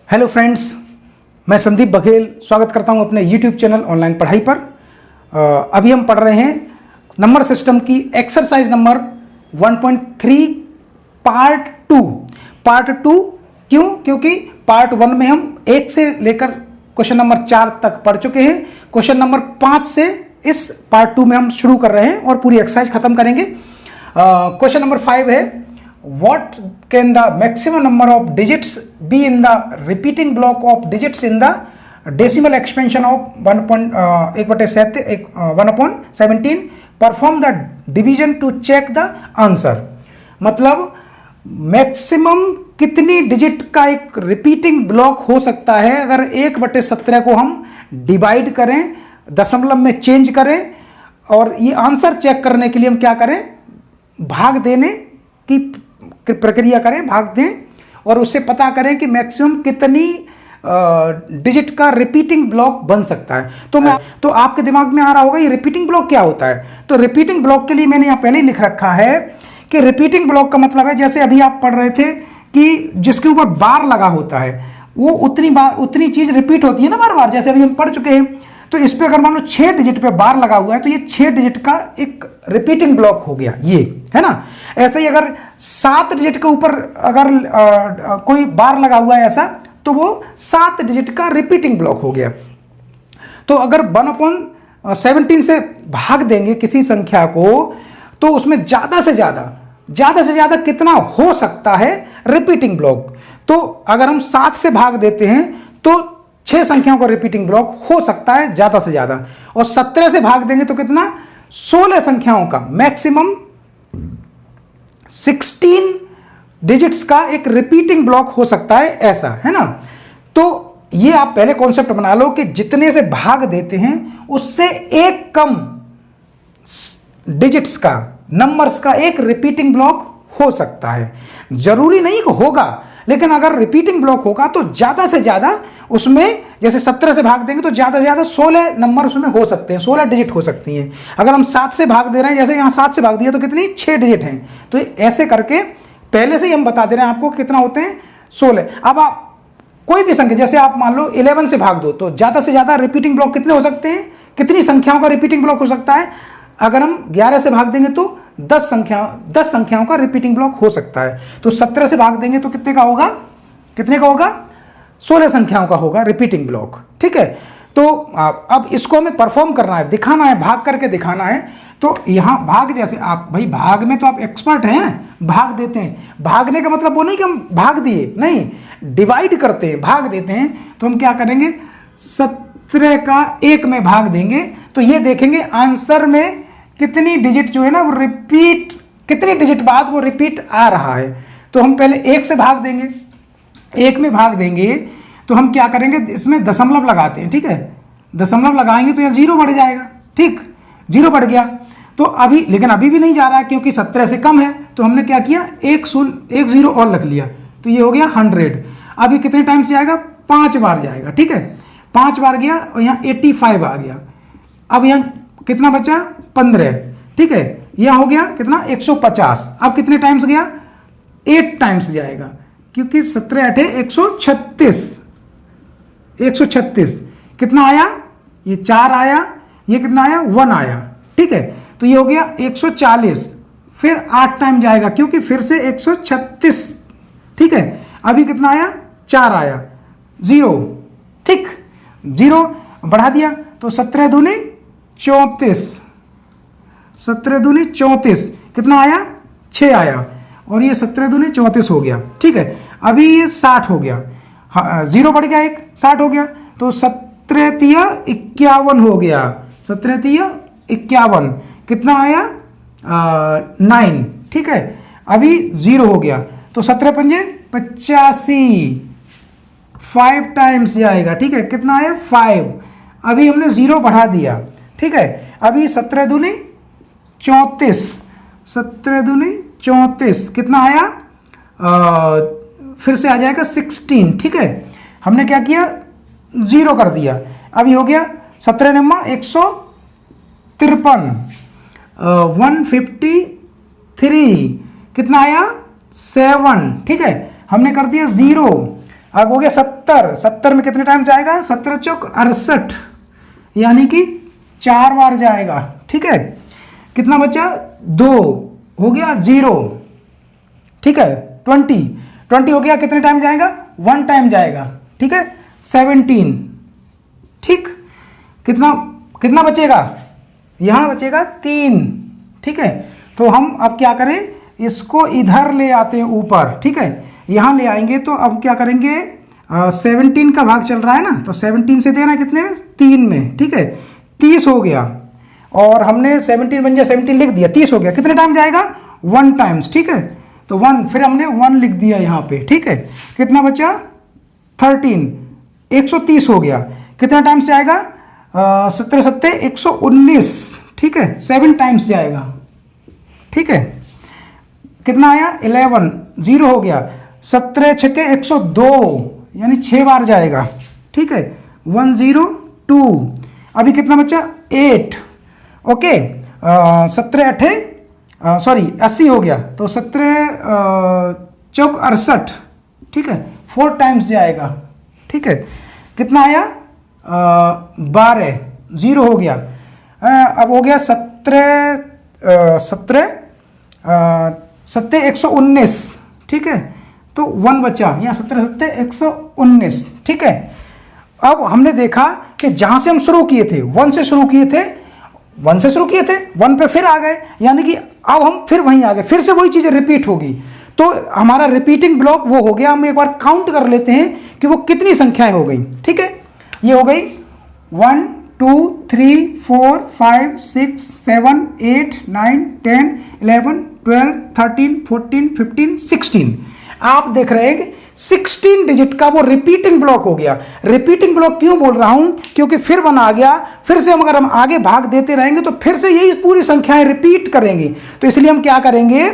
Hello friends, मैं संदीप बघेल स्वागत करता हूं अपने यूट्यूब चैनल ऑनलाइन पढ़ाई पर। अभी हम पढ़ रहे हैं नंबर सिस्टम की एक्सरसाइज नंबर 1.3 पार्ट टू। क्यों? क्योंकि पार्ट 1 में हम 1 से लेकर क्वेश्चन नंबर 4 तक पढ़ चुके हैं। क्वेश्चन नंबर 5 से इस पार्ट 2 में हम शुरू कर रहे हैं और पूरी एक्सरसाइज खत्म करेंगे। क्वेश्चन नंबर 5 है, what can the maximum number of digits be in the repeating block of digits in the decimal expansion of 1/17 perform the division to check the answer। मतलब मैक्सिमम कितनी डिजिट का एक repeating block हो सकता है अगर 1/17 को हम डिवाइड करें, दशमलव में चेंज करें और ये आंसर चेक करने के लिए हम क्या करें, भाग देने की प्रक्रिया करें, भाग दें और उससे पता करें कि मैक्सिमम कितनी डिजिट का रिपीटिंग ब्लॉक बन सकता है। तो आपके दिमाग में आ रहा होगा ये रिपीटिंग ब्लॉक क्या होता है। तो रिपीटिंग ब्लॉक के लिए मैंने यहाँ पहले ही लिख रखा है कि रिपीटिंग ब्लॉक का मतलब है, जैसे अभी आप पढ़ रहे थे कि जिसके ऊपर बार लगा होता है वो उतनी चीज रिपीट होती है ना बार बार, जैसे अभी हम पढ़ चुके हैं। तो इस पे अगर मान लो 6 डिजिट पे बार लगा हुआ है तो ये 6 डिजिट का एक रिपीटिंग ब्लॉक हो गया, ये है ना। ऐसे ही अगर 7 डिजिट के ऊपर अगर कोई बार लगा हुआ है ऐसा, तो वो 7 डिजिट का रिपीटिंग ब्लॉक हो गया। तो अगर 1/17 से भाग देंगे किसी संख्या को तो उसमें ज्यादा से ज्यादा कितना हो सकता है रिपीटिंग ब्लॉक। तो अगर हम 7 से भाग देते हैं तो 6 संख्याओं का रिपीटिंग ब्लॉक हो सकता है ज्यादा से ज्यादा, और 17 से भाग देंगे तो कितना, 16 संख्याओं का, मैक्सिमम 16 डिजिट्स का एक रिपीटिंग ब्लॉक हो सकता है, ऐसा है ना। तो ये आप पहले कॉन्सेप्ट बना लो कि जितने से भाग देते हैं उससे एक कम डिजिट्स का, नंबर्स का एक रिपीटिंग ब्लॉक हो सकता है। जरूरी नहीं कि होगा, लेकिन अगर रिपीटिंग ब्लॉक होगा तो ज्यादा से ज्यादा उसमें, जैसे 17 से भाग देंगे तो ज्यादा से ज्यादा 16 नंबर उसमें हो सकते हैं, 16 डिजिट हो सकती हैं। अगर हम 7 से भाग दे रहे हैं, जैसे यहाँ 7 से भाग दिया तो कितनी, 6 डिजिट हैं। तो ऐसे करके पहले से ही हम बता दे रहे हैं आपको कितना होते हैं, 16। अब आप कोई भी संख्या, जैसे आप मान लो 11 से भाग दो तो ज्यादा से ज्यादा रिपीटिंग ब्लॉक कितने हो सकते हैं, कितनी संख्याओं का रिपीटिंग ब्लॉक हो सकता है। अगर हम 11 से भाग देंगे तो 10 संख्याओं का रिपीटिंग ब्लॉक हो सकता है। तो 17 से भाग देंगे तो कितने का होगा, 16 संख्याओं का होगा रिपीटिंग ब्लॉक, ठीक है। तो अब इसको हमें परफॉर्म करना है, दिखाना है, भाग करके दिखाना है। तो यहाँ भाग, जैसे आप भाई भाग में तो आप एक्सपर्ट हैं, भाग देते हैं। भागने का मतलब वो नहीं कि हम भाग दिए, नहीं, डिवाइड करते हैं, भाग देते हैं। तो हम क्या करेंगे, 17 का 1 में भाग देंगे तो ये देखेंगे आंसर में कितनी डिजिट जो है ना वो रिपीट, कितनी डिजिट बाद वो रिपीट आ रहा है। तो हम पहले 1 से भाग देंगे, 1 में भाग देंगे तो हम क्या करेंगे, इसमें दशमलव लगाते हैं, ठीक है। दशमलव लगाएंगे तो यह 0 बढ़ जाएगा, ठीक, 0 बढ़ गया। तो अभी, लेकिन अभी भी नहीं जा रहा है क्योंकि 17 से कम है। तो हमने क्या किया, 1 0 और रख लिया तो ये हो गया 100। अभी कितने टाइम्स जाएगा, 5 बार जाएगा, ठीक है। 5 बार गया और यहाँ 85 आ गया। अब यहाँ कितना बचा, 15, ठीक है। यह हो गया कितना, 150। अब कितने टाइम्स गया, 8 टाइम्स जाएगा क्योंकि 17 8 136 कितना आया, ये 4 आया, ये कितना आया, 1 आया, ठीक है। तो ये हो गया 140, फिर 8 टाइम जाएगा क्योंकि फिर से 136, ठीक है। अभी कितना आया, 4 आया, 0, ठीक, 0 बढ़ा दिया तो 17 दूनी 34, 17 दूनी 34 कितना आया, 6 आया, और ये 17 दूनी 34 हो गया, ठीक है। अभी ये 60 हो गया, 0 बढ़ गया, 1 60 हो गया। तो 17 तिया 51 हो गया, 17 तिया 51 कितना आया, 9, ठीक है। अभी 0 हो गया तो 17 पंजे 85, 5 टाइम्स जाएगा, ठीक है। कितना आया, 5। अभी हमने 0 बढ़ा दिया, ठीक है। अभी 17 दूनी 34, 17 दूनी 34 कितना आया, फिर से आ जाएगा 16, ठीक है। हमने क्या किया, 0 कर दिया। अभी हो गया 17 नम्मा 153, 153 कितना आया, 7, ठीक है। हमने कर दिया 0। अब हो गया 70, 70 में कितने टाइम जाएगा, 17 चौक 68, यानी कि 4 बार जाएगा। ठीक है, कितना बचा, 2 हो गया 0। ठीक है, 20 हो गया, कितने टाइम जाएगा, 1 टाइम जाएगा। ठीक है, 17। ठीक, कितना बचेगा, यहां बचेगा 3। ठीक है, तो हम अब क्या करें, इसको इधर ले आते हैं ऊपर। ठीक है, यहां ले आएंगे तो अब क्या करेंगे, 17 का भाग चल रहा है ना, तो 17 से देना कितने में, 3 में। ठीक है, 30 हो गया, और हमने 17 बन गया, 17 लिख दिया, 30 हो गया, कितने टाइम जाएगा, 1 टाइम्स। ठीक है, तो 1, फिर हमने 1 लिख दिया यहाँ पे। ठीक है, कितना बचा, 13, 130 हो गया, कितना टाइम्स जाएगा, 17 सत्ते 119। ठीक है, 7 टाइम्स जाएगा। ठीक है, कितना आया, 11, 0 हो गया, 17 छक्के 102, यानी 6 बार जाएगा। ठीक है, 102। अभी कितना बचा, 8। ओके, 17 8 सॉरी 80 हो गया, तो 17 चौक 68। ठीक है, 4 टाइम्स जाएगा। ठीक है, कितना आया, 12, 0 हो गया। अब हो गया 17 119। ठीक है, तो 1 बचा, यहाँ 17 सत्ते 119। ठीक है, अब हमने देखा कि जहां से हम शुरू किए थे, 1 से शुरू किए थे, 1 पे फिर आ गए, यानी कि अब हम फिर वहीं आ गए, फिर से वही चीजें रिपीट होगी। तो हमारा रिपीटिंग ब्लॉक वो हो गया। हम एक बार काउंट कर लेते हैं कि वो कितनी संख्याएं हो गई। ठीक है, ये हो गई 1 2 3 4 5 6 7 8 9 10 11 12 13 14 15 16। आप देख रहे हैं कि 16 डिजिट का वो रिपीटिंग ब्लॉक हो गया। रिपीटिंग ब्लॉक क्यों बोल रहा हूं, क्योंकि फिर बना आ गया, फिर से अगर हम आगे भाग देते रहेंगे तो फिर से यही पूरी संख्याएं रिपीट करेंगी। तो इसलिए हम क्या करेंगे,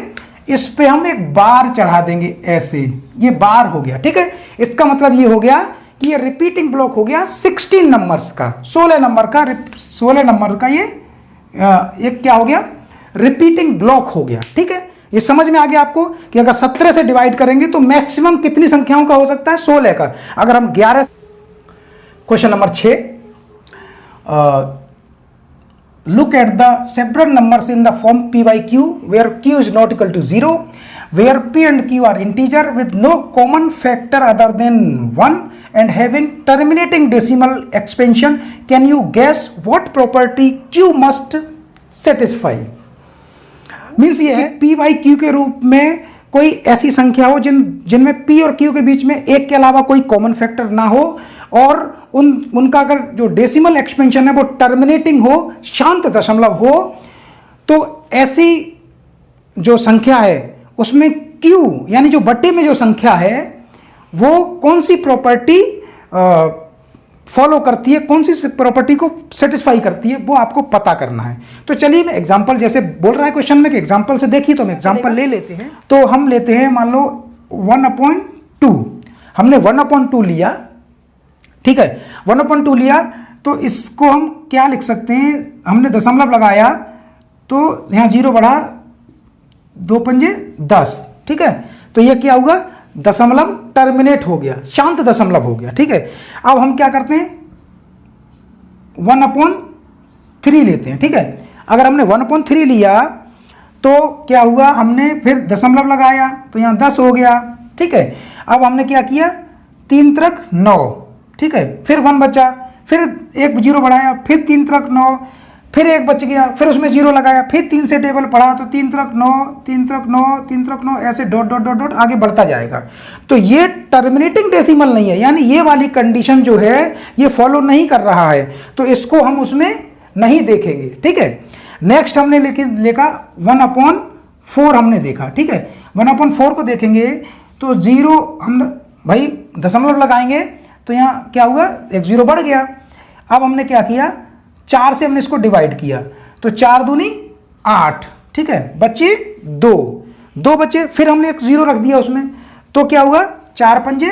इस पे हम एक बार चढ़ा देंगे, ऐसे, ये बार हो गया। ठीक है, इसका मतलब ये हो गया कि ये रिपीटिंग ब्लॉक हो गया 16 नंबर्स का, 16 नंबर का ये एक क्या हो गया, रिपीटिंग ब्लॉक हो गया। ठीक है, ये समझ में आ गया आपको कि अगर 17 से डिवाइड करेंगे तो मैक्सिमम कितनी संख्याओं का हो सकता है, 16 का। अगर हम 11, question number 6, look at the several numbers in the form p by q where q is not equal to 0, where p and q are integer with no common factor other than 1 and having terminating decimal expansion. Can you guess what property q must satisfy? Means ये है p by q के रूप में कोई ऐसी संख्या हो जिनमें p और q के बीच में एक के अलावा कोई कॉमन फैक्टर ना हो, और उनका अगर जो डेसिमल एक्सपेंशन है वो टर्मिनेटिंग हो, शांत दशमलव हो, तो ऐसी जो संख्या है उसमें q यानी जो बट्टे में जो संख्या है वो कौन सी प्रॉपर्टी फॉलो करती है, कौन सी प्रॉपर्टी को सेटिस्फाई करती है, वो आपको पता करना है। तो चलिए मैं एग्जांपल, जैसे बोल रहा है क्वेश्चन में कि एग्जांपल से देखिए, तो हम एग्जांपल ले लेते हैं। तो हम लेते हैं, मान लो 1/2, हमने 1/2 लिया। ठीक है, 1/2 लिया, तो इसको हम क्या लिख सकते हैं, हमने दशमलव लगाया तो यहाँ 0 बढ़ा, 2 पंजे 10। ठीक है, तो ये क्या होगा, दशमलव टर्मिनेट हो गया, शांत दशमलव हो गया। ठीक है, अब हम क्या करते हैं, 1/3 लेते हैं। ठीक है, अगर हमने 1/3 लिया तो क्या हुआ, हमने फिर दशमलव लगाया तो यहाँ 10 हो गया। ठीक है, अब हमने क्या किया, 3 त्रिक 9। ठीक है, फिर 1 बचा, फिर एक 0 बढ़ाया, फिर 3 त्रिक 9, फिर एक बच गया, फिर उसमें 0 लगाया, फिर 3 से टेबल पढ़ा तो 3 त्रिक 9, 3 त्रिक 9, 3 त्रिक 9, ऐसे डॉट डॉट डॉट डॉट आगे बढ़ता जाएगा। तो ये टर्मिनेटिंग डेसिमल नहीं है, यानी ये वाली कंडीशन जो है ये फॉलो नहीं कर रहा है, तो इसको हम उसमें नहीं देखेंगे। ठीक है, नेक्स्ट हमने लेखा 1/4 हमने देखा। ठीक है, 1/4 को देखेंगे तो 0, हम भाई दशमलव लगाएंगे तो यहाँ क्या हुआ, एक 0 बढ़ गया। अब हमने क्या किया, 4 से हमने इसको डिवाइड किया, तो 4 दूनी 8। ठीक है, बचे 2 बचे, फिर हमने एक 0 रख दिया उसमें, तो क्या हुआ, 4 पंजे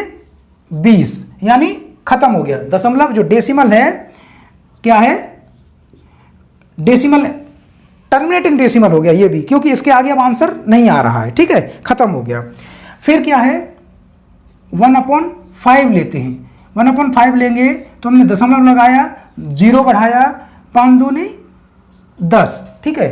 20, यानी खत्म हो गया। दशमलव जो डेसिमल है क्या है, डेसिमल, टर्मिनेटिंग डेसिमल हो गया ये भी, क्योंकि इसके आगे अब आंसर नहीं आ रहा है। ठीक है, खत्म हो गया। फिर क्या है, 1/4 5 लेते हैं, 1/5 लेंगे तो हमने दशमलव लगाया, 0 बढ़ाया, 5 दूनी 10, ठीक है।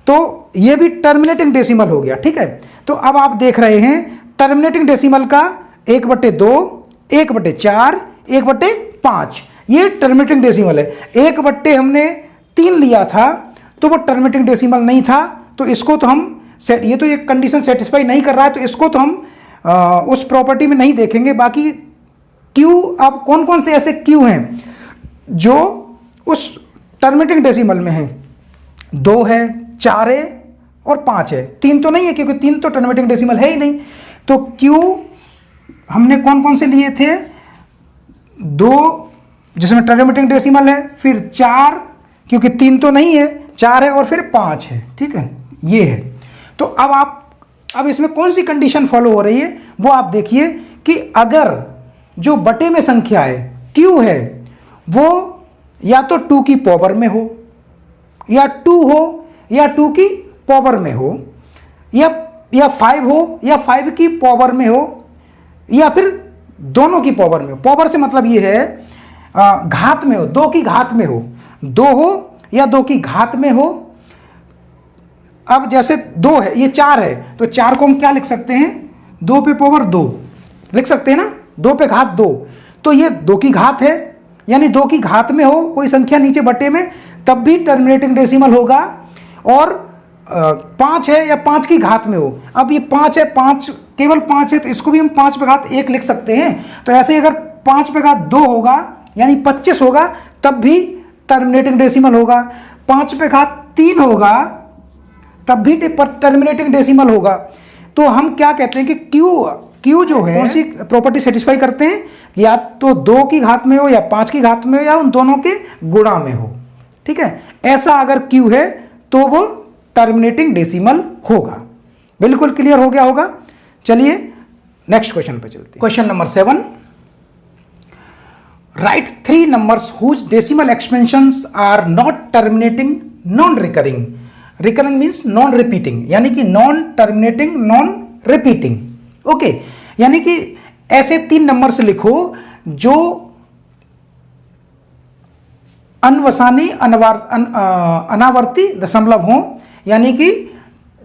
तो ये भी टर्मिनेटिंग डेसिमल हो गया, ठीक है। तो अब आप देख रहे हैं टर्मिनेटिंग डेसिमल का 1/2, 1/4, 1/5, ये टर्मिनेटिंग डेसिमल है। 1/, हमने 3 लिया था तो वो टर्मिनेटिंग डेसिमल नहीं था, तो इसको तो हम ये तो ये कंडीशन सेटिस्फाई नहीं कर रहा है, तो इसको तो हम उस प्रॉपर्टी में नहीं देखेंगे। बाकी क्यू, अब कौन कौन से ऐसे क्यू हैं जो उस टर्मिनेटिंग डेसिमल में हैं? 2 है, 4 है और 5 है। 3 तो नहीं है क्योंकि 3 तो टर्मिनेटिंग डेसिमल है ही नहीं। तो क्यू हमने कौन कौन से लिए थे? 2 जिसमें टर्मिनेटिंग डेसिमल है, फिर 4 क्योंकि 3 तो नहीं है, 4 है और फिर 5 है, ठीक है, ये है। तो अब इसमें कौन सी कंडीशन फॉलो हो रही है वो आप देखिए कि अगर जो बटे में संख्या है क्यू है वो या तो 2 की पावर में हो, या 2 हो, या 2 की पावर में हो, या 5 हो, या 5 की पावर में हो, या फिर दोनों की पावर में हो। पावर से मतलब ये है घात में हो, 2 की घात में हो, 2 हो या 2 की घात में हो। अब जैसे 2 है, ये 4 है, तो 4 को हम क्या लिख सकते हैं? 2 पे पावर 2 लिख सकते हैं ना, 2 पे घात 2। तो ये 2 की घात है, यानी 2 की घात में हो कोई संख्या नीचे बटे में, तब भी टर्मिनेटिंग डेसिमल होगा। और 5 है या 5 की घात में हो, अब ये 5 है, 5 केवल 5 है, तो इसको भी हम 5 पे घात 1 लिख सकते हैं। तो ऐसे ही अगर 5 पे घात 2 होगा यानी 25 होगा, तब भी टर्मिनेटिंग डेसिमल होगा। 5 पे घात 3 होगा तब भी टर्मिनेटिंग डेसिमल होगा। तो हम क्या कहते हैं कि क्यू जो है कौन सी प्रॉपर्टी सेटिस्फाई करते हैं? या तो 2 की घात में हो, या 5 की घात में हो, या उन दोनों के गुणा में हो, ठीक है। ऐसा अगर क्यू है तो वो टर्मिनेटिंग डेसिमल होगा। बिल्कुल क्लियर हो गया होगा। चलिए नेक्स्ट क्वेश्चन पे चलते हैं। Question number 7, right 3 numbers whose decimal expansions are not terminating non recurring. Recurring means non repeating, यानी कि non terminating non repeating. Okay, यानी कि ऐसे 3 नंबर्स लिखो जो अनवसानी अनावर्ती दशमलव हो, यानी कि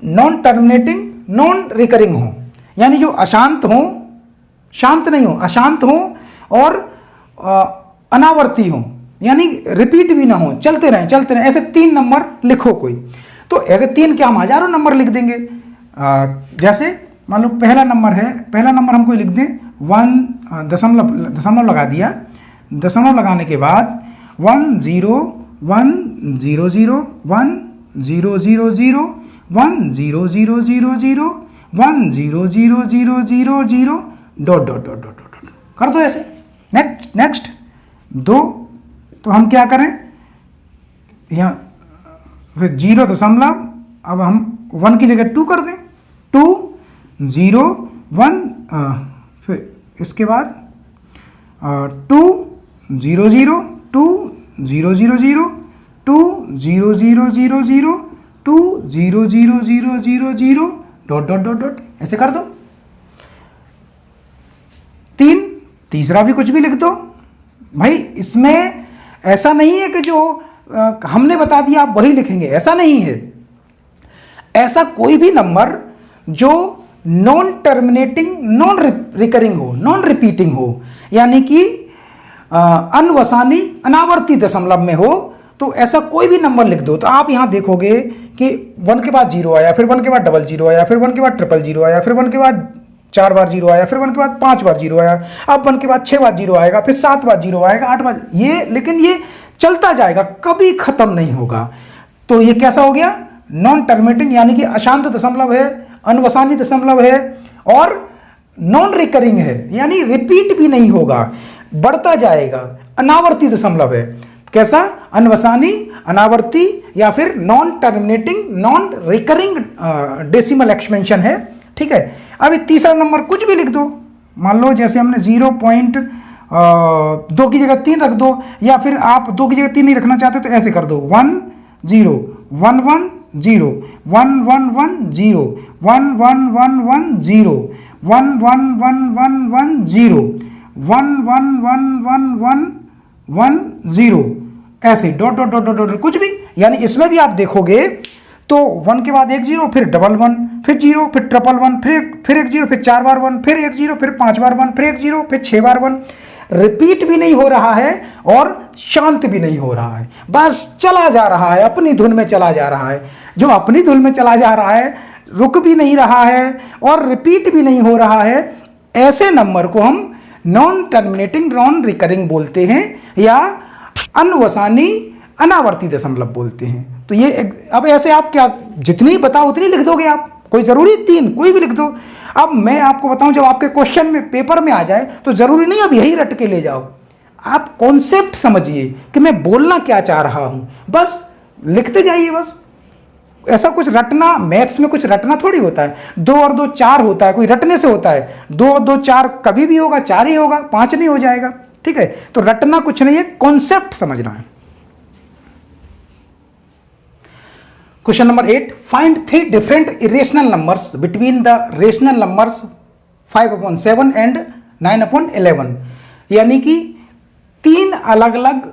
नॉन टर्मिनेटिंग नॉन रिकरिंग हो, यानी जो अशांत हो, शांत नहीं हो, अशांत हो, और अनावर्ती हो, यानी रिपीट भी ना हो, चलते रहें। ऐसे 3 नंबर लिखो कोई। तो ऐसे 3 क्या, हम हजारों नंबर लिख देंगे। जैसे मान लो पहला नंबर है, पहला नंबर हम कोई लिख दें 1 दशमलव लगा दिया। दशमलव लगाने के बाद 1 0 1 0 0 1 0 0 0 1 0 0 0 0 1 0 0 0 0 0 dot dot dot dot dot कर दो ऐसे। नेक्स्ट 2, तो हम क्या करें यहाँ, फिर 0 दशमलव, अब हम 1 की जगह 2 कर दें, 2 0 1, फिर इसके बाद 2 0 0 2 0 0 0 2 0 0 0 0 2 0 0 0 0 0 डॉट डॉट डॉट डॉट ऐसे कर दो। 3, तीसरा भी कुछ भी लिख दो भाई। इसमें ऐसा नहीं है कि जो हमने बता दिया आप वही लिखेंगे, ऐसा नहीं है। ऐसा कोई भी नंबर जो नॉन टर्मिनेटिंग नॉन रिकरिंग हो, नॉन रिपीटिंग हो, यानी कि अनवसानी अनावर्ती दशमलव में हो, तो ऐसा कोई भी नंबर लिख दो। तो आप यहां देखोगे कि 1 के बाद 0 आया, फिर 1 के बाद 00 आया, फिर 1 के बाद 000 आया, फिर 1 के बाद 4 बार 0 आया, फिर 1 के बाद 5 बार 0 आया, अब 1 के बाद 6 बार 0 आएगा, फिर 7 बार 0 आएगा, 8 बार, ये लेकिन ये चलता जाएगा, कभी खत्म नहीं होगा। तो ये कैसा हो गया? नॉन टर्मिनेटिंग, यानी कि अशांत दशमलव है, अनवसानी दशमलव है, और नॉन रिकरिंग है, यानी रिपीट भी नहीं होगा, बढ़ता जाएगा, अनावर्ती दशमलव है। कैसा? अनवसानी, अनावर्ती, या फिर non terminating non recurring decimal expansion है, ठीक है। अभी तीसरा नंबर कुछ भी लिख दो, मान लो जैसे हमने 0.2 की जगह 3 रख दो, या फिर आप 2 की जगह 3 नहीं रखना चाहते तो ऐसे कर दो 1 0 1 1 0 1 1 1 0 1 1 1 1 0 1 1 1 1 1 0 1 1 1 1 1 1 0, ऐसे dot dot dot dot dot कुछ भी। यानी इसमें भी आप देखोगे तो 1 के बाद एक 0, फिर डबल 1, फिर 0, फिर ट्रिपल 1, फिर एक 0, फिर 4 बार 1, फिर एक 0, फिर 5 बार 1, फिर एक 0, फिर 6 बार 1। रिपीट भी नहीं हो रहा है और शांत भी नहीं हो रहा है, बस चला जा रहा है, अपनी धुन में चला जा रहा है। जो अपनी धुन में चला जा रहा है, रुक भी नहीं रहा है और रिपीट भी नहीं हो रहा है, ऐसे नंबर को हम नॉन टर्मिनेटिंग नॉन रिकरिंग बोलते हैं या अनवसानी अनावर्ती दशमलव बोलते हैं। तो ये अब ऐसे आप क्या जितनी बताओ उतनी लिख दोगे आप, कोई जरूरी 3 कोई भी लिख दो। अब मैं आपको बताऊं, जब आपके क्वेश्चन में पेपर में आ जाए तो जरूरी नहीं अब यही रट के ले जाओ, आप कॉन्सेप्ट समझिए कि मैं बोलना क्या चाह रहा हूं, बस लिखते जाइए। बस ऐसा कुछ रटना, मैथ्स में कुछ रटना थोड़ी होता है। 2 और 2 4 होता है, कोई रटने से होता है। 2 और 2 4 कभी भी होगा, 4 ही होगा, 5 नहीं हो जाएगा। ठीक है, तो रटना कुछ नहीं है, कॉन्सेप्ट समझना है। Question number 8, find 3 different irrational numbers between the rational numbers 5/7 and 9/11। यानी कि 3 अलग अलग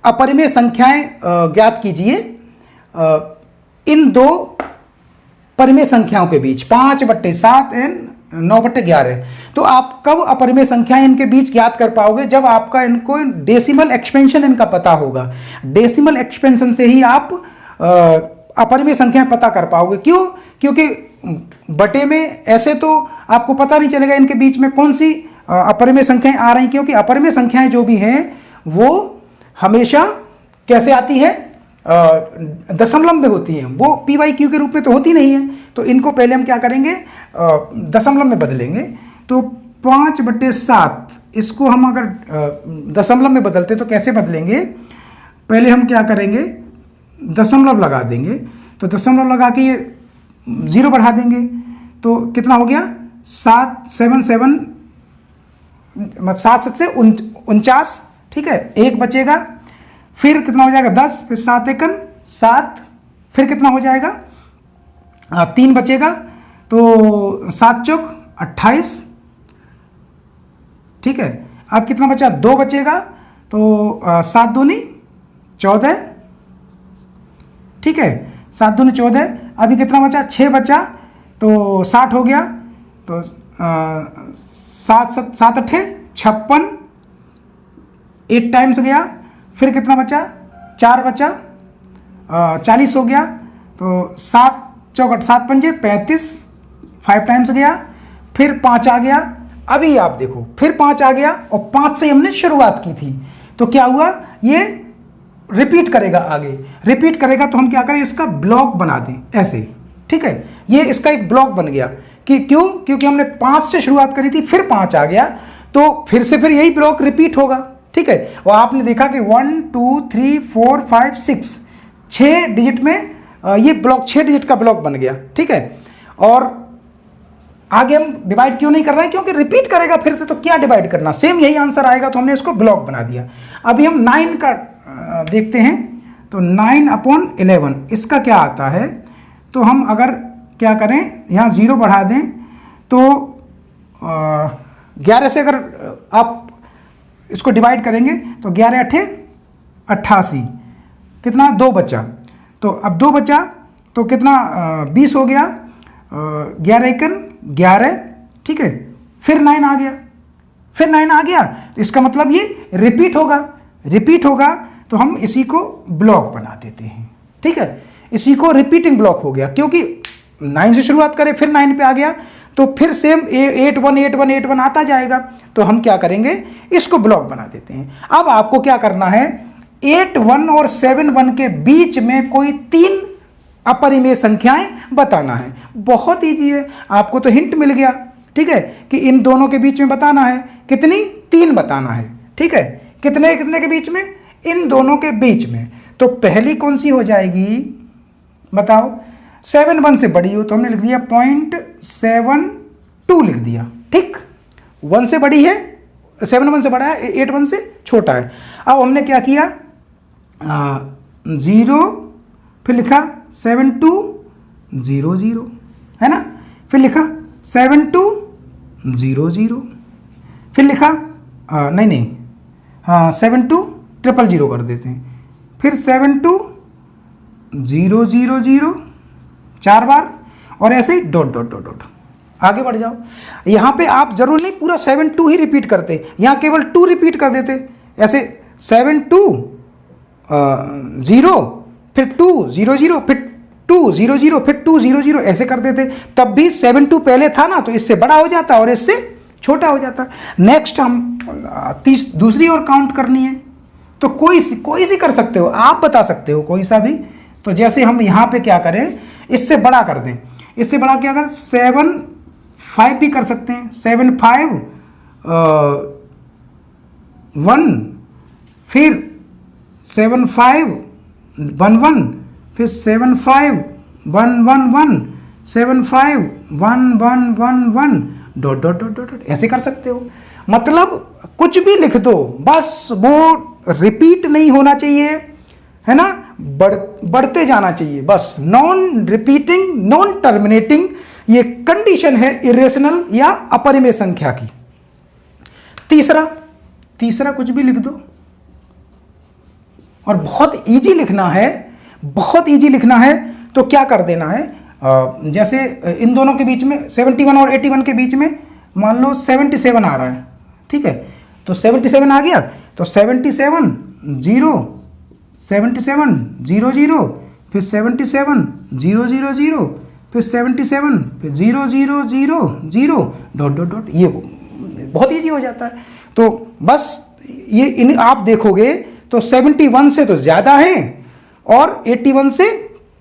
अपरिमेय संख्याएं ज्ञात कीजिए इन 2 परिमेय संख्याओं के बीच, 5/7 एंड 9/11। तो आप कब अपरिमेय संख्याएं इनके बीच ज्ञात कर पाओगे? जब आपका इनको डेसिमल एक्सपेंशन इनका पता होगा। डेसिमल एक्सपेंशन से ही आप अपरिमेय संख्याएं पता कर पाओगे। क्यों? क्योंकि बटे में ऐसे तो आपको पता नहीं चलेगा इनके बीच में कौन सी अपरिमेय संख्याएं आ रही, क्योंकि अपरिमेय संख्याएं जो भी हैं वो हमेशा कैसे आती है, दशमलव में होती हैं। वो p/q के रूप में तो होती नहीं है। तो इनको पहले हम क्या करेंगे, दशमलव में बदलेंगे। तो 5/7 इसको हम अगर दशमलव में बदलते तो कैसे बदलेंगे? पहले हम क्या करेंगे, दशमलव लगा देंगे। तो दशमलव लगा के ये 0 बढ़ा देंगे तो कितना हो गया, 7 7 7 7 से 49। ठीक है, 1 बचेगा, फिर कितना हो जाएगा 10, फिर 7 एकन 7, फिर कितना हो जाएगा 3 बचेगा, तो 7 चौक 28। ठीक है, अब कितना बचा, 2 बचेगा, तो 7 दूनी 14। ठीक है, 7 दूनी 14। अभी कितना बचा, 6 बचा, तो 60 हो गया। तो 7 8 56, 8 टाइम्स गया। फिर कितना बचा, 4 बचा, 40 हो गया। तो 7 चौक 7 पंजे 35, 5 टाइम्स गया। फिर 5 आ गया। अभी आप देखो फिर 5 आ गया और 5 से हमने शुरुआत की थी, तो क्या हुआ, ये रिपीट करेगा आगे। रिपीट करेगा तो हम क्या करें, इसका ब्लॉक बना दें ऐसे। ठीक है, ये इसका एक ब्लॉक बन गया। कि क्यों? क्योंकि हमने 5 से शुरुआत करी थी, फिर 5 आ गया, तो फिर से फिर यही ब्लॉक रिपीट होगा। ठीक है, और आपने देखा कि 1 2 3 4 5 6 6 डिजिट में ये ब्लॉक 6 डिजिट का ब्लॉक बन गया। ठीक है, और आगे हम डिवाइड क्यों नहीं कर रहे हैं, क्योंकि रिपीट करेगा फिर से, तो क्या डिवाइड करना, सेम यही आंसर आएगा, तो हमने इसको ब्लॉक बना दिया। अभी हम 9 का देखते हैं। तो 9/11 इसका क्या आता है, तो हम अगर क्या करें, यहाँ 0 बढ़ा दें तो 11 से अगर आप इसको डिवाइड करेंगे तो 11 8 88, कितना, 2 बचा। तो अब 2 बचा तो कितना, 20 हो गया, 11 एकन 11। ठीक है, फिर 9 आ गया, फिर 9 आ गया, तो इसका मतलब ये रिपीट होगा। रिपीट होगा तो हम इसी को ब्लॉक बना देते हैं। ठीक है, इसी को रिपीटिंग ब्लॉक हो गया, क्योंकि 9 से शुरुआत करें फिर 9 पे आ गया, तो फिर सेम 8 1 8 1 8 1 आता जाएगा। तो हम क्या करेंगे, इसको ब्लॉक बना देते हैं। अब आपको क्या करना है, 8 1 और 7 1 के बीच में कोई 3 अपरिमेय संख्याएं बताना है। बहुत ईजी है, आपको तो हिंट मिल गया। ठीक है, कि इन दोनों के बीच में बताना है, कितनी, 3 बताना है। ठीक है, कितने कितने के बीच में, इन दोनों के बीच में। तो पहली कौन सी हो जाएगी, बताओ, 7 1 से बड़ी हो तो हमने लिख दिया 0.72 लिख दिया। ठीक, 1 से बड़ी है, 7 1 से बड़ा है, 8 1 से छोटा है। अब हमने क्या किया, 0 फिर लिखा 7 2 0 0, है ना, फिर लिखा 7 2 0 0, फिर लिखा नहीं हाँ 7 2 0 0 कर देते हैं, फिर 7 2 0 0 0 4 बार, और ऐसे ही डॉट डॉट डॉट डॉट आगे बढ़ जाओ। यहाँ पे आप जरूर नहीं पूरा 7 2 ही रिपीट करते, यहाँ केवल 2 रिपीट कर देते, ऐसे 7 2 0, फिर 2 0 0, फिर 2 0 0, फिर 2 0 0, ऐसे कर देते, तब भी 7 2 पहले था ना, तो इससे बड़ा हो जाता और इससे छोटा हो जाता। नेक्स्ट हम दूसरी और काउंट करनी है, तो कोई सी कर सकते हो, आप बता सकते हो कोई सा भी। तो जैसे हम यहाँ पे क्या करें, इससे बड़ा कर दें, इससे बड़ा क्या करें, 7 5 भी कर सकते हैं, 7 5 1, फिर 7 5 1 1, फिर 7 5 1 1 1, 7 5 1 1 1 1 डॉट डॉट डॉट डॉट, ऐसे कर सकते हो। मतलब कुछ भी लिख दो, बस वो रिपीट नहीं होना चाहिए, है ना, बढ़ते जाना चाहिए बस। नॉन रिपीटिंग, नॉन टर्मिनेटिंग, ये कंडीशन है इरेशनल या अपरिमेय संख्या की। तीसरा कुछ भी लिख दो, और बहुत इजी लिखना है, बहुत इजी लिखना है। तो क्या कर देना है, जैसे इन दोनों के बीच में 71 और 81 के बीच में मान लो 77 आ रहा है, ठीक है, तो 77 आ गया, तो 77 0 77 0 0, फिर 77 0 0 0, फिर 77, फिर 0 0 0 0 डॉट डॉट डॉट, ये बहुत ईजी हो जाता है। तो बस ये आप देखोगे तो 71 से तो ज़्यादा है और 81 से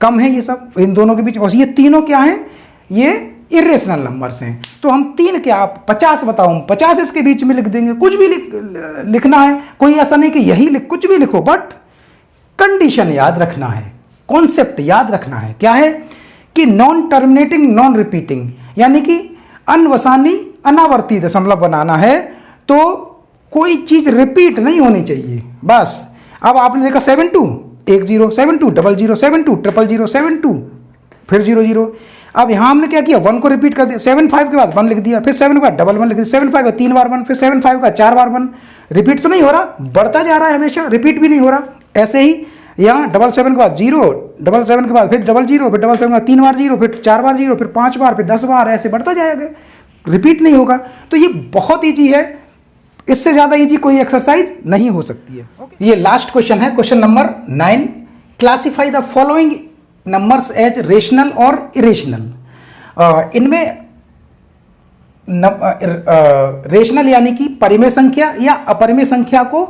कम है, ये सब इन दोनों के बीच। और ये तीनों क्या हैं, ये इरेशनल नंबर्स हैं। तो हम 3 के, आप 50 बताओ, 50 इसके बीच में लिख देंगे, कुछ भी लिखना है, कोई ऐसा नहीं कि यही कुछ भी लिखो, बट कंडीशन याद रखना है, कॉन्सेप्ट याद रखना है। क्या है कि नॉन टर्मिनेटिंग नॉन रिपीटिंग, यानी कि अनवसानी अनावर्ती दशमलव बनाना है, तो कोई चीज रिपीट नहीं होनी चाहिए बस। अब आपने देखा 7 2 1 0, 7 2 0 0, 7 2 0 0 7 2, फिर 0 0। अब यहाँ हमने क्या किया, 1 को रिपीट कर दिया, 7 5 के बाद 1 लिख दिया, फिर 7 के बाद 1 1 लिख दिया, 7 5 का 3 बार 1, फिर 7 5 का 4 बार 1। रिपीट तो नहीं हो रहा, बढ़ता जा रहा है हमेशा, रिपीट भी नहीं हो रहा। ऐसे ही यहाँ 7 के बाद 0, 7 के बाद फिर 0 0, फिर 7 के बाद 3 बार 0, फिर 4 बार 0, फिर 5 बार, फिर 10 बार, ऐसे बढ़ता जाएगा, रिपीट नहीं होगा। तो ये बहुत ईजी है, इससे ज़्यादा ईजी कोई एक्सरसाइज नहीं हो सकती है। ये लास्ट क्वेश्चन है, question number 9। Classify the following numbers as rational और इरेशनल। इनमें रेशनल यानी कि परिमेय संख्या या अपरिमेय संख्या को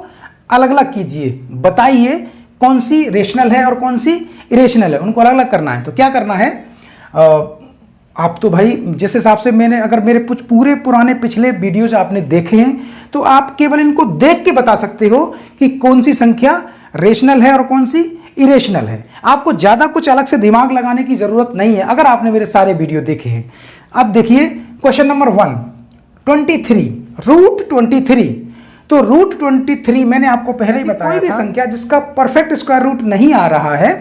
अलग अलग कीजिए, बताइए कौन सी रेशनल है और कौन सी इरेशनल है, उनको अलग अलग करना है। तो क्या करना है, आप तो भाई जिस हिसाब से मैंने, अगर मेरे कुछ पूरे पुराने पिछले वीडियोज आपने देखे हैं, तो आप केवल इनको देख के बता सकते हो कि कौन सी संख्या रेशनल है और कौन सी इरेशनल है। आपको ज़्यादा कुछ अलग से दिमाग लगाने की ज़रूरत नहीं है, अगर आपने मेरे सारे वीडियो देखे हैं। अब देखिए क्वेश्चन नंबर 1, 23, रूट 23। तो रूट 23 मैंने आपको पहले ही बताया, कोई भी संख्या जिसका परफेक्ट स्क्वायर रूट नहीं आ रहा है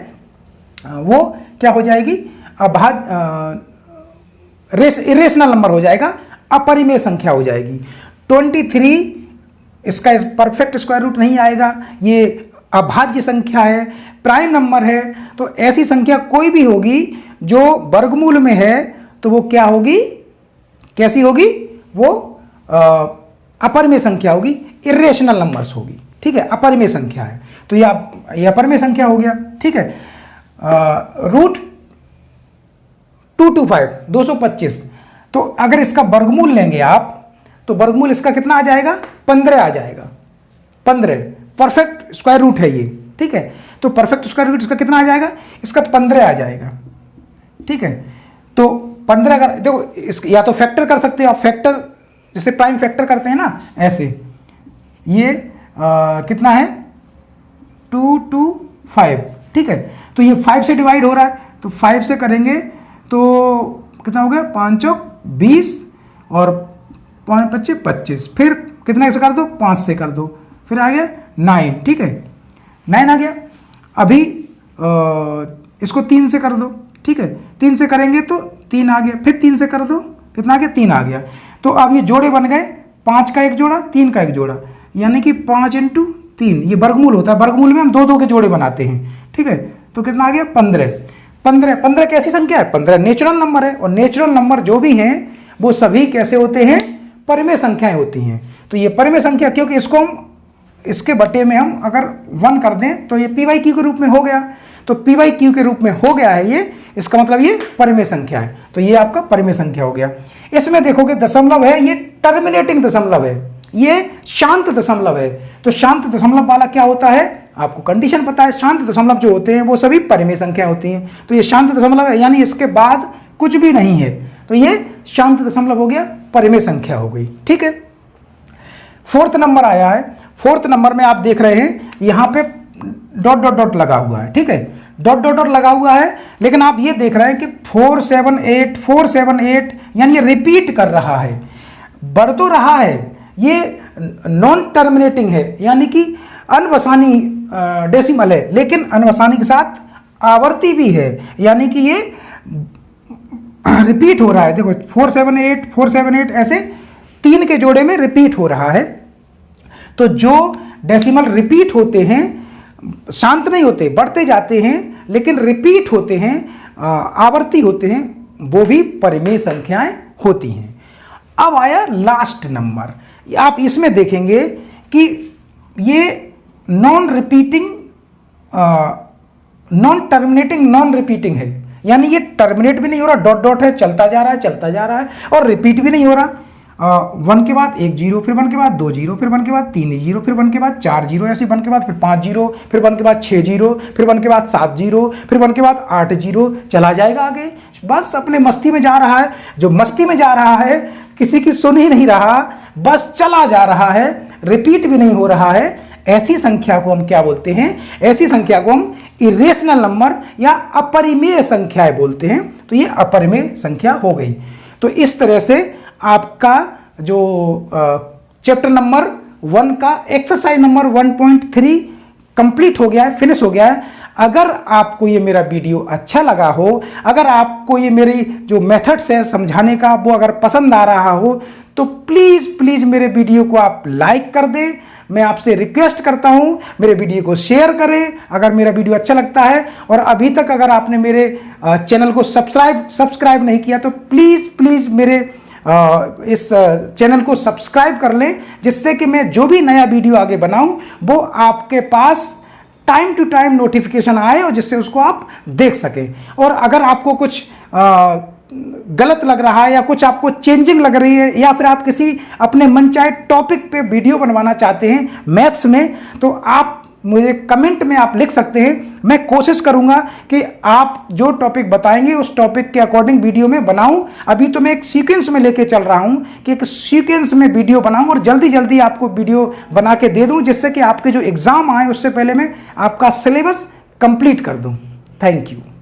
वो क्या हो जाएगी, इरेशनल नंबर हो जाएगा, अपरिमेय संख्या हो जाएगी। 23 इसका परफेक्ट स्क्वायर रूट नहीं आएगा, ये अभाज्य संख्या है, प्राइम नंबर है। तो ऐसी संख्या कोई भी होगी जो वर्गमूल में है, तो वो क्या होगी, कैसी होगी, वो अपरिमेय संख्या होगी, इरेशनल नंबर्स होगी, ठीक है, अपरिमेय संख्या है। तो ये अपरिमेय संख्या हो गया, ठीक है। रूट 225 225, तो अगर इसका वर्गमूल लेंगे आप, तो वर्गमूल इसका कितना आ जाएगा, 15 आ जाएगा, 15 परफेक्ट स्क्वायर रूट है ये, ठीक है। तो परफेक्ट स्क्वायर रूट इसका कितना आ जाएगा, इसका 15 आ जाएगा, ठीक है। तो 15 अगर देखो, या तो फैक्टर कर सकते हो आप, फैक्टर जैसे प्राइम फैक्टर करते हैं ना, ऐसे ये कितना है 225, ठीक है। तो ये 5 से डिवाइड हो रहा है, तो 5 से करेंगे तो कितना हो गया, 5 20 और 5 25 25, फिर कितने से कर दो, 5 से कर दो, फिर आ गया 9, ठीक है, 9 आ गया। अभी इसको 3 से कर दो, ठीक है, 3 से करेंगे तो 3 आ गया, फिर 3 से कर दो, कितना आ गया, 3 आ गया। तो अब ये जोड़े बन गए, 5 का एक जोड़ा, 3 का एक जोड़ा, यानी कि 5 × 3, ये वर्गमूल होता है, वर्गमूल में हम 2 2 के जोड़े बनाते हैं, ठीक है। तो कितना आ गया 15। 15 कैसी संख्या है? 15 नेचुरल नंबर है, और नेचुरल नंबर जो भी हैं वो सभी कैसे होते हैं? परिमेय संख्याएं होती हैं। तो ये परिमेय संख्या, क्योंकि इसको हम इसके बटे में हम अगर 1 कर दें तो ये p/q के रूप में हो गया, तो p/q के रूप में हो गया है ये, इसका मतलब ये परिमेय संख्या है। तो ये आपका परिमेय संख्या हो गया। इसमें देखोगे दशमलव है, ये टर्मिनेटिंग दशमलव है, ये शांत दशमलव है। तो शांत दशमलव वाला क्या होता है? आपको कंडीशन पता है, शांत दशमलव जो होते हैं वो सभी परिमेय संख्या होती हैं। तो ये शांत दशमलव है, यानी इसके बाद कुछ भी नहीं है, तो ये शांत दशमलव हो गया, परिमेय संख्या हो गई, ठीक है। 4th नंबर आया है। 4th नंबर में आप देख रहे हैं यहाँ पे डॉट डॉट डॉट लगा हुआ है, ठीक है, डॉट डॉट डॉट लगा हुआ है, लेकिन आप ये देख रहे हैं कि 478 यानी ये रिपीट कर रहा है, बढ़ तो रहा है, ये नॉन टर्मिनेटिंग है, यानी कि अनवसानी डेसिमल है, लेकिन अनवसानी के साथ आवर्ती भी है, यानी कि ये रिपीट हो रहा है। देखो 478 ऐसे 3 के जोड़े में रिपीट हो रहा है। तो जो डेसिमल रिपीट होते हैं, शांत नहीं होते, बढ़ते जाते हैं, लेकिन रिपीट होते हैं, आवर्ती होते हैं, वो भी परिमेय संख्याएं होती हैं। अब आया लास्ट नंबर। आप इसमें देखेंगे कि ये नॉन टर्मिनेटिंग नॉन रिपीटिंग है, यानी ये टर्मिनेट भी नहीं हो रहा, डॉट डॉट है, चलता जा रहा है, और रिपीट भी नहीं हो रहा। 1 के बाद 1 0, फिर 1 के बाद 2 0, फिर 1 के बाद 3 0, फिर 1 के बाद 4 0, ऐसे 1 के बाद फिर 5 0, फिर 1 के बाद 6 0, फिर 1 के बाद 7 0, फिर 1 के बाद 8 0, चला जाएगा आगे, बस अपने मस्ती में जा रहा है। जो मस्ती में जा रहा है, किसी की सुन ही नहीं रहा, बस चला जा रहा है, रिपीट भी नहीं हो रहा है। ऐसी संख्या को हम क्या बोलते हैं? ऐसी संख्या को हम इरेशनल नंबर या अपरिमेय संख्याएं बोलते हैं। तो ये अपरिमेय संख्या हो गई। तो इस तरह से आपका जो चैप्टर नंबर 1 का एक्सरसाइज नंबर 1.3 कंप्लीट हो गया है, फिनिश हो गया है। अगर आपको ये मेरा वीडियो अच्छा लगा हो, अगर आपको ये मेरी जो मेथड्स है समझाने का वो अगर पसंद आ रहा हो, तो प्लीज़ मेरे वीडियो को आप लाइक कर दें। मैं आपसे रिक्वेस्ट करता हूं, मेरे वीडियो को शेयर करें अगर मेरा वीडियो अच्छा लगता है। और अभी तक अगर आपने मेरे चैनल को सब्सक्राइब नहीं किया तो प्लीज़ मेरे इस चैनल को सब्सक्राइब कर लें, जिससे कि मैं जो भी नया वीडियो आगे बनाऊं वो आपके पास टाइम टू टाइम नोटिफिकेशन आए और जिससे उसको आप देख सकें। और अगर आपको कुछ गलत लग रहा है या कुछ आपको चेंजिंग लग रही है, या फिर आप किसी अपने मनचाहे टॉपिक पे वीडियो बनवाना चाहते हैं मैथ्स में, तो आप मुझे कमेंट में आप लिख सकते हैं। मैं कोशिश करूंगा कि आप जो टॉपिक बताएंगे उस टॉपिक के अकॉर्डिंग वीडियो में बनाऊं। अभी तो मैं एक सीक्वेंस में लेके चल रहा हूं कि एक सीक्वेंस में वीडियो बनाऊं और जल्दी आपको वीडियो बना के दे दूं, जिससे कि आपके जो एग्जाम आए उससे पहले मैं आपका सिलेबस कंप्लीट कर दूं। Thank you.